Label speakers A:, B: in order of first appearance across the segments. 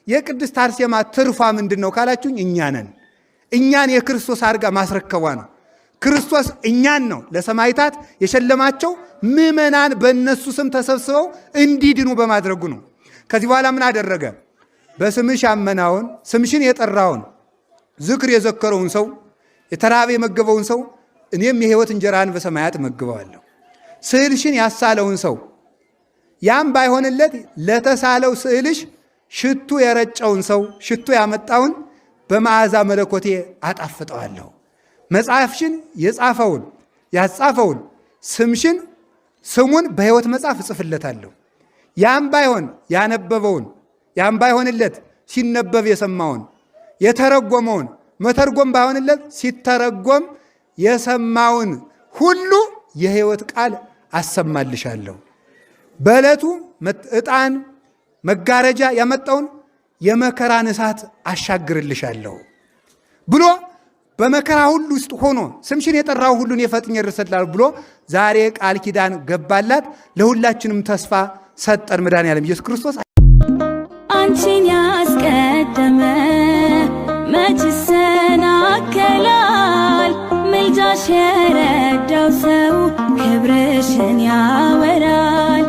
A: የቅድስት አርሴማ ትርፏ ምንድነው ካላችሁኝ እኛ ነን። እኛን የክርስቶስ አድርጋ ማስረከቧ ነው። ክርስቶስ እኛን ነው ለሰማዕታት የሸለማቸው ምዕመናን በእነሱ ስም ተሰብስበው እንዲድኑ በማድረጉ ነው። ከዚህ በኋላ ምን አደረገ? በስምሽ ያመናውን ስምሽን የጠራውን ዝክር የዘከረውን ሰው የተራበ የመገበውን ሰው እኔም የሕይወት እንጀራን በሰማያት መግበዋለሁ። ስዕልሽን ያሳለውን ሰው ያም ባይሆንለት ለተሳለው ስዕልሽ ሽቱ የረጨውን ሰው ሽቱ ያመጣውን በመዓዛ መለኮቴ አጣፍጠዋለሁ። መጽሐፍሽን የጻፈውን ያጻፈውን ስሙን በሕይወት መጽሐፍ እጽፍለታለሁ። ያም ባይሆን ያነበበውን ያም ባይሆንለት ሲነበብ የሰማውን የተረጎመውን መተርጎም ባይሆንለት ሲተረጎም የሰማውን ሁሉ የሕይወት ቃል አሰማልሻለሁ። በዕለቱ ዕጣን መጋረጃ ያመጣውን የመከራን እሳት አሻግርልሻለሁ ብሎ በመከራ ሁሉ ውስጥ ሆኖ ስምሽን የጠራው ሁሉን የፈጥኜ እርሰላለሁ ብሎ ዛሬ ቃል ኪዳን ገባላት። ለሁላችንም ተስፋ ሰጠን መድኃኔዓለም ኢየሱስ ክርስቶስ።
B: አንቺን ያስቀደመ መች ይሰናከላል? ምልጃሽ የረዳው ሰው ክብርሽን ያወራል።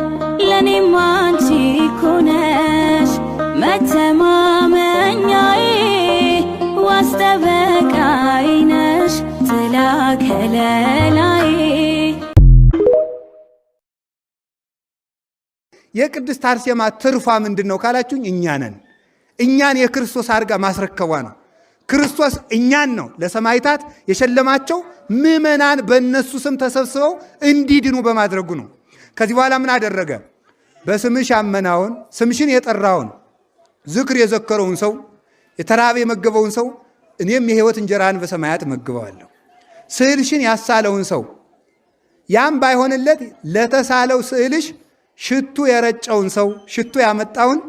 B: ለኔም አንቺ እኮ ነሽ መተማመኛዬ፣ ዋስ ጠበቃዬ ነሽ ጥላ ከለላዬ።
A: የቅድስት አርሴማ ትርፏ ምንድነው ካላችሁኝ እኛ ነን። እኛን የክርስቶስ አድርጋ ማስረከቧ ነው። ክርስቶስ እኛን ነው ለሰማዕታት የሸለማቸው ምዕመናን በእነሱ ስም ተሰብስበው እንዲድኑ በማድረጉ ነው። ከዚህ በኋላ ምን አደረገ? በስምሽ ያመናውን ስምሽን የጠራውን ዝክር የዘከረውን ሰው የተራበ የመገበውን ሰው እኔም የሕይወት እንጀራን በሰማያት መግበዋለሁ። ስዕልሽን ያሳለውን ሰው ያም ባይሆንለት ለተሳለው ስዕልሽ ሽቱ የረጨውን ሰው ሽቱ ያመጣውን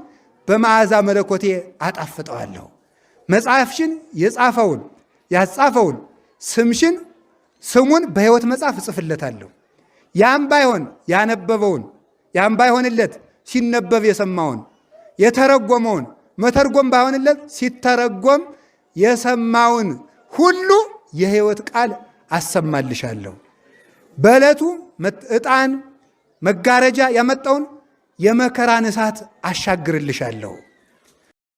A: በመዓዛ መለኮቴ አጣፍጠዋለሁ። መጽሐፍሽን የጻፈውን ያጻፈውን ስሙን በሕይወት መጽሐፍ እጽፍለታለሁ። ያም ባይሆን ያነበበውን ያም ባይሆንለት ሲነበብ የሰማውን የተረጎመውን መተርጎም ባይሆንለት ሲተረጎም የሰማውን ሁሉ የሕይወት ቃል አሰማልሻለሁ። በዕለቱ ዕጣን መጋረጃ ያመጣውን የመከራን እሳት አሻግርልሻለሁ።